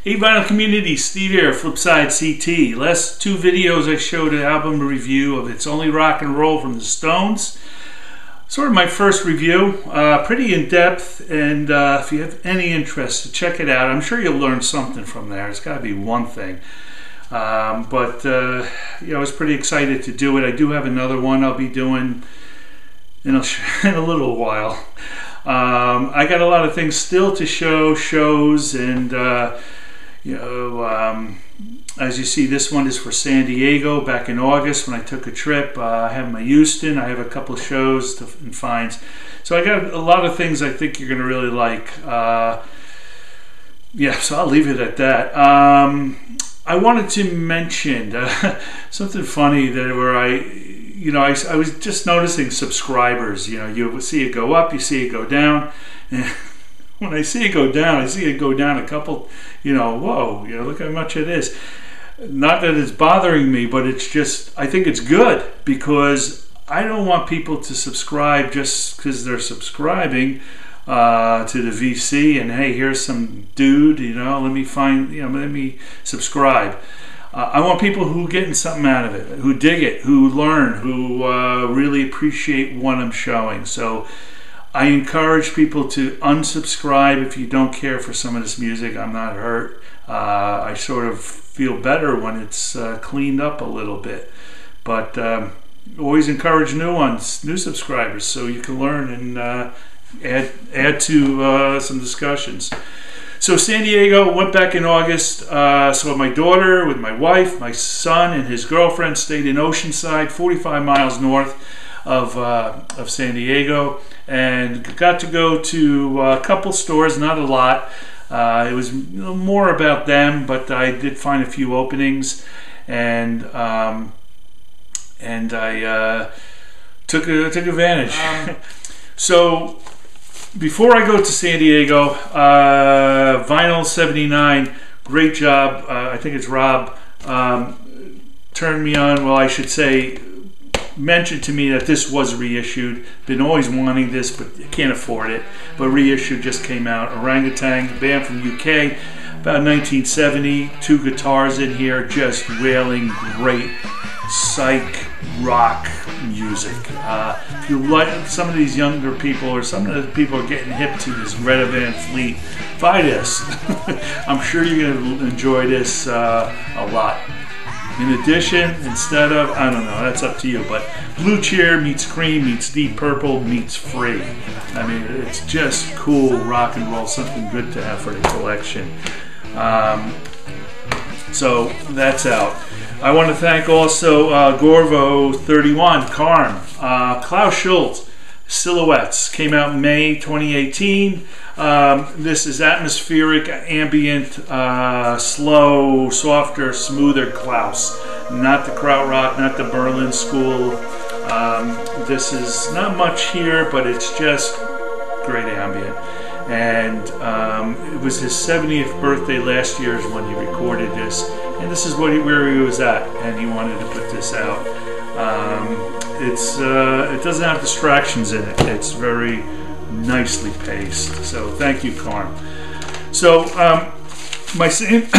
Hey vinyl community, Steve here, FlipSideCT. Last two videos I showed an album review of It's Only Rock and Roll from the Stones. Sort of my first review, pretty in-depth, and if you have any interest, check it out. I'm sure you'll learn something from there. It's got to be one thing. You know, I was pretty excited to do it. I do have another one I'll be doing in a little while. I got a lot of things still to show, shows, and you know, as you see, this one is for San Diego back in August when I took a trip. I have my Houston. I have a couple of shows and finds. So I got a lot of things I think you're going to really like. Yeah, so I'll leave it at that. I wanted to mention something funny that where I was just noticing subscribers. You know, you see it go up, you see it go down, and when I see it go down, I see it go down a couple. You know, whoa! You know, look how much it is. Not that it's bothering me, but it's just I think it's good because I don't want people to subscribe just because they're subscribing to the VC and hey, here's some dude. You know, let me subscribe. I want people who are getting something out of it, who dig it, who learn, who really appreciate what I'm showing. So I encourage people to unsubscribe if you don't care for some of this music. I'm not hurt. I sort of feel better when it's cleaned up a little bit. But always encourage new ones, new subscribers, so you can learn and add to some discussions. So San Diego, went back in August, saw my daughter with my wife, my son and his girlfriend, stayed in Oceanside, 45 miles north of San Diego, and got to go to a couple stores, not a lot. It was more about them, but I did find a few openings, and I took advantage. So before I go to San Diego, Vinyl 79, great job. I think it's Rob turned me on. Well, I should say, mentioned to me that this was reissued. Been always wanting this, but can't afford it. But reissued just came out. Orang-utan, band from UK, about 1970. Two guitars in here, just wailing, great psych rock music. If you like some of these younger people, or some of the people are getting hip to this Greta Van Fleet, buy this. I'm sure you're going to enjoy this a lot. In addition, instead of, I don't know, that's up to you, but Blue Cheer meets Cream meets Deep Purple meets Free. I mean, it's just cool rock and roll, something good to have for the collection. So that's out. I want to thank also Gorvo 31, Carm, Klaus Schultz, Silhouettes, came out in May 2018. This is atmospheric, ambient, slow, softer, smoother Klaus. Not the krautrock, not the Berlin School. This is not much here, but it's just great ambient. And it was his 70th birthday last year is when he recorded this. And this is where he was at, and he wanted to put this out. It doesn't have distractions in it. It's very nicely paced. So thank you, Carm. So my San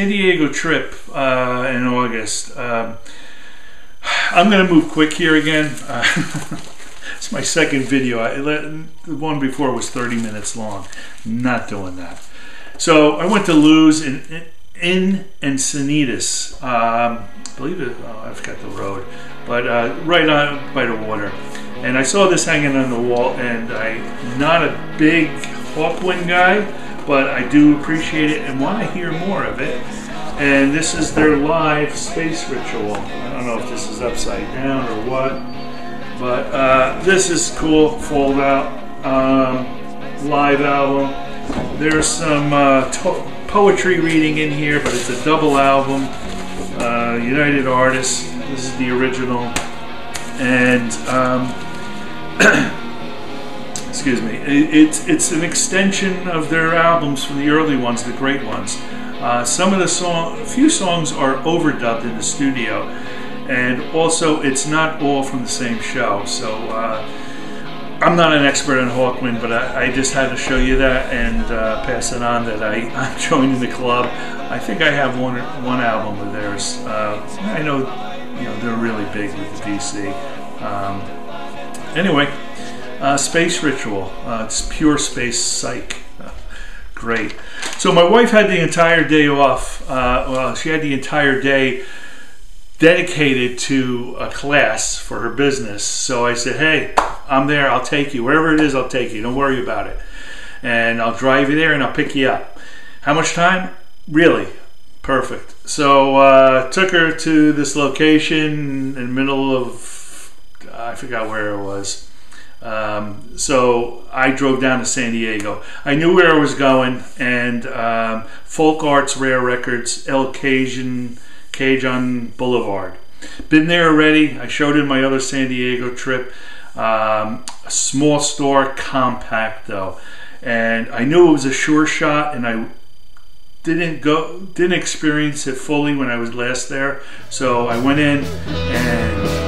Diego trip in August. I'm going to move quick here again. It's my second video. The one before was 30 minutes long. Not doing that. So I went to Lou's in Encinitas. Believe it, oh, I forgot the road, but right on by the water. And I saw this hanging on the wall, and I'm not a big Hawkwind guy, but I do appreciate it and want to hear more of it. And this is their live Space Ritual. I don't know if this is upside down or what, but this is cool, fold out live album. There's some poetry reading in here, but it's a double album. United Artists. This is the original, and excuse me. It's an extension of their albums from the early ones, the great ones. Some of the a few songs are overdubbed in the studio, and also it's not all from the same show. So I'm not an expert on Hawkwind, but I just had to show you that and pass it on that I'm joining the club. I think I have one album of theirs. I know, they're really big with the DC. Anyway, Space Ritual. It's pure space psych. Great. So my wife had the entire day off. Well, she had the entire day dedicated to a class for her business. So I said, hey, I'm there. I'll take you. Wherever it is, I'll take you. Don't worry about it. And I'll drive you there and I'll pick you up. How much time? Really? Perfect. So took her to this location in the middle of, I forgot where it was. So I drove down to San Diego. I knew where I was going, and Folk Arts Rare Records, El Cage on Boulevard. Been there already. I showed in my other San Diego trip. A small store, compact though, and I knew it was a sure shot, and I didn't experience it fully when I was last there. So I went in and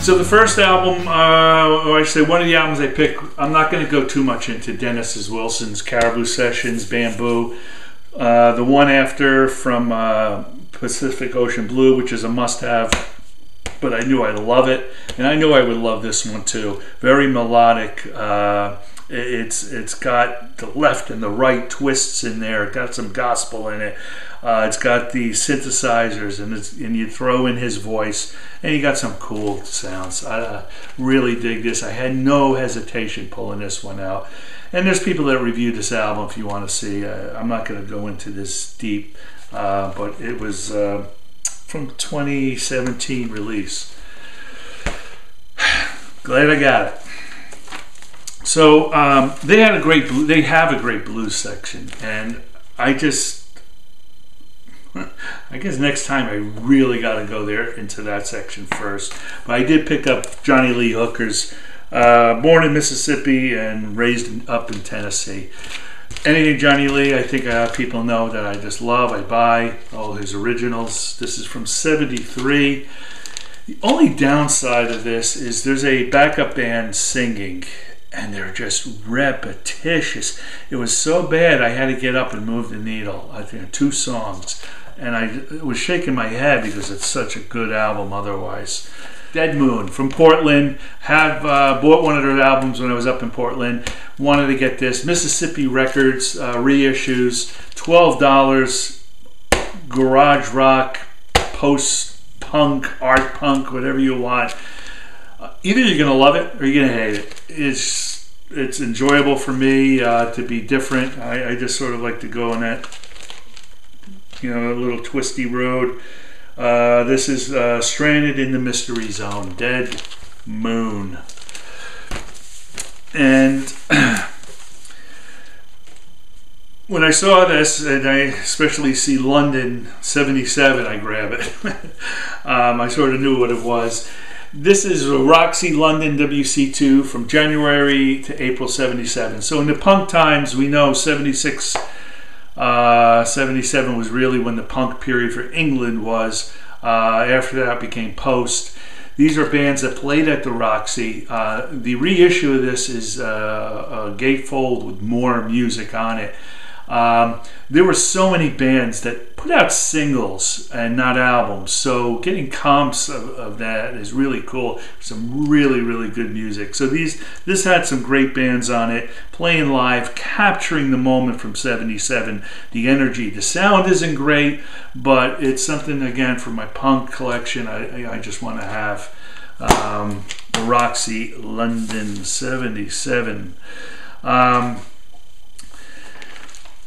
so the first album, or I say one of the albums I picked, I'm not going to go too much into Dennis Wilson's Caribou Sessions, Bamboo. The one after from Pacific Ocean Blue, which is a must-have, but I knew I'd love it, and I knew I would love this one too. Very melodic. It's got the left and the right twists in there. It got some gospel in it. It's got the synthesizers, and you throw in his voice, and you got some cool sounds. I really dig this. I had no hesitation pulling this one out. And there's people that reviewed this album if you want to see. I'm not going to go into this deep, but it was from 2017 release. Glad I got it. So they have a great blues section, and I guess next time I really got to go there into that section first. But I did pick up Johnny Lee Hooker's born in Mississippi and raised up in Tennessee. Anything Johnny Lee, I think people know that I just love. I buy all his originals. This is from '73. The only downside of this is there's a backup band singing, and they're just repetitious. It was so bad I had to get up and move the needle. I think 2 songs, and I was shaking my head because it's such a good album otherwise. Dead Moon from Portland. Bought one of their albums when I was up in Portland. Wanted to get this. Mississippi Records reissues. $12. Garage rock, post-punk, art punk, whatever you want. Either you're going to love it or you're going to hate it. It's enjoyable for me to be different. I just sort of like to go on that, a little twisty road. This is Stranded in the Mystery Zone, Dead Moon. And when I saw this, and I especially see London 77, I grab it. I sort of knew what it was. This is a Roxy London WC2 from January to April 77. So in the punk times, we know 76, 77 was really when the punk period for England was. After that became post. These are bands that played at the Roxy. The reissue of this is a gatefold with more music on it. There were so many bands that put out singles and not albums, so getting comps of that is really cool. Some really good music. So this had some great bands on it, playing live, capturing the moment from 77, the energy. The sound isn't great, but it's something, again, for my punk collection. I just want to have the Roxy London 77.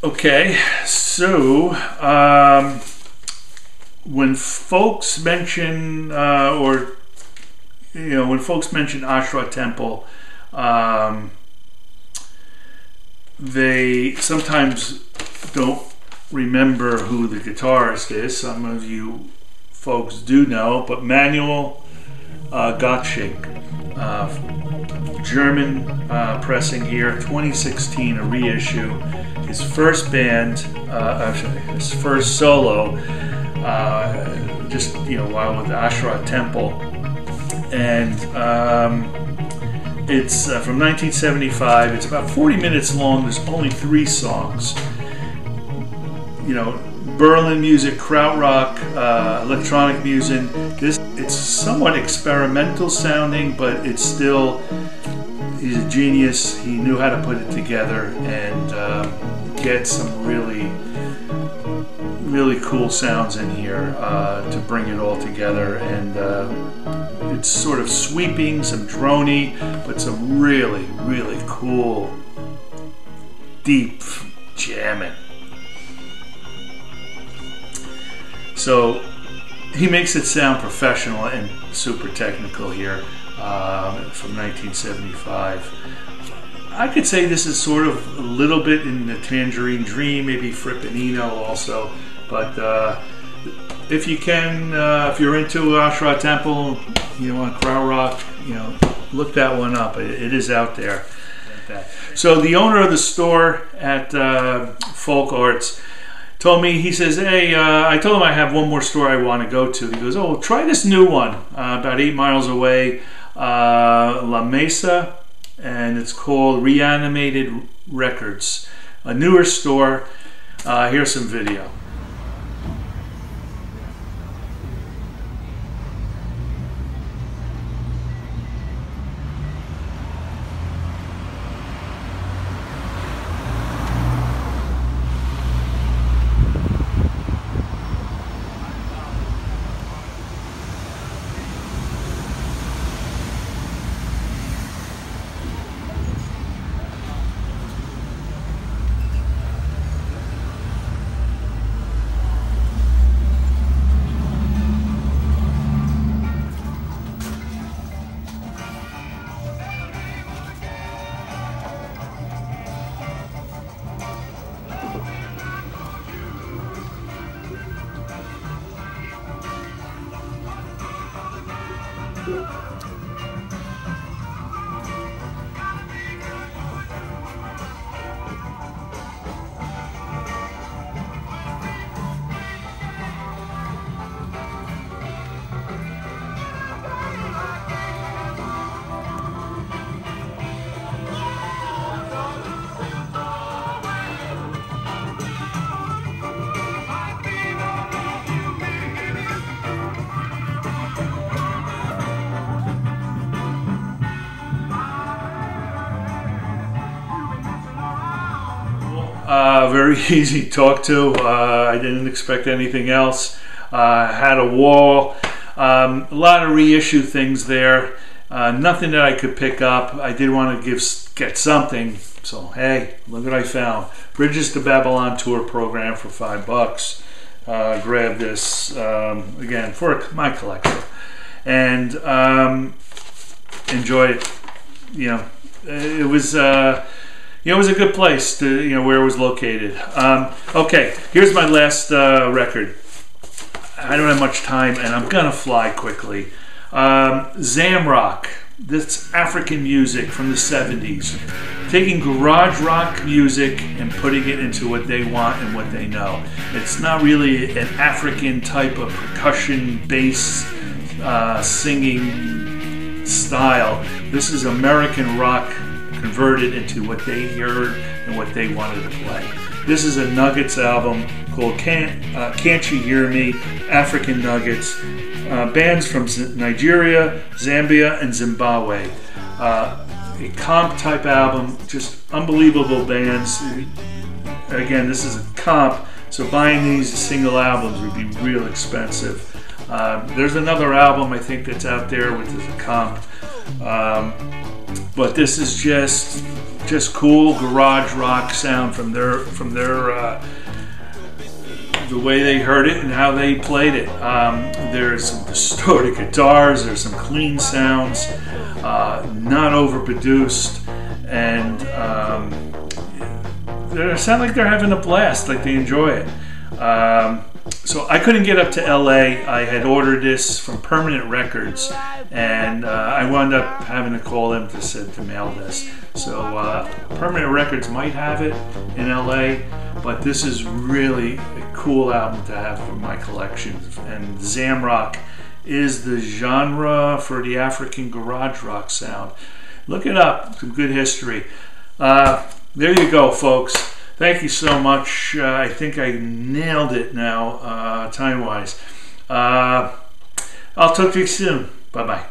Okay, so when folks mention when folks mention Ashra Temple, they sometimes don't remember who the guitarist is. Some of you folks do know, but Manuel Gottschalk, German pressing here, 2016, a reissue. His first band, actually his first solo, just while with Ashra Temple, and it's from 1975. It's about 40 minutes long. There's only 3 songs. Berlin music, krautrock, electronic music. It's somewhat experimental sounding, but it's still. He's a genius. He knew how to put it together and get some really cool sounds in here to bring it all together. And it's sort of sweeping, some droney, but some really cool, deep jamming. So he makes it sound professional and super technical here. From 1975. I could say this is sort of a little bit in the Tangerine Dream, maybe Frippinino also, but if you can, if you're into Ashra Temple, on krautrock, look that one up. It is out there. So the owner of the store at Folk Arts told me, he says, hey, I told him I have one more store I want to go to. He goes, oh, try this new one, about 8 miles away, La Mesa, and it's called Reanimated Records, a newer store. Here's some video. Very easy to talk to. I didn't expect anything else. Had a wall, a lot of reissue things there. Nothing that I could pick up. I did want to get something. So hey, look what I found. Bridges to Babylon tour program for $5. Grab this again for my collection and enjoy it. It was it was a good place to, where it was located. Okay, here's my last record. I don't have much time, and I'm gonna fly quickly. Zamrock. This African music from the 70s, taking garage rock music and putting it into what they want and what they know. It's not really an African type of percussion bass singing style. This is American rock converted into what they heard and what they wanted to play. This is a Nuggets album called Can't You Hear Me? African Nuggets. Bands from Nigeria, Zambia, and Zimbabwe. A comp type album, just unbelievable bands. Again, this is a comp, so buying these single albums would be real expensive. There's another album I think that's out there which is a comp, but this is just cool garage rock sound from their the way they heard it and how they played it. There's some distorted guitars, there's some clean sounds, not overproduced, and they sound like they're having a blast, like they enjoy it. So I couldn't get up to LA. I had ordered this from Permanent Records, and I wound up having to call them to mail this. So Permanent Records might have it in LA, but this is really a cool album to have for my collection. And Zamrock is the genre for the African garage rock sound. Look it up, some good history. There you go, folks. Thank you so much. I think I nailed it now, time-wise. I'll talk to you soon. Bye-bye.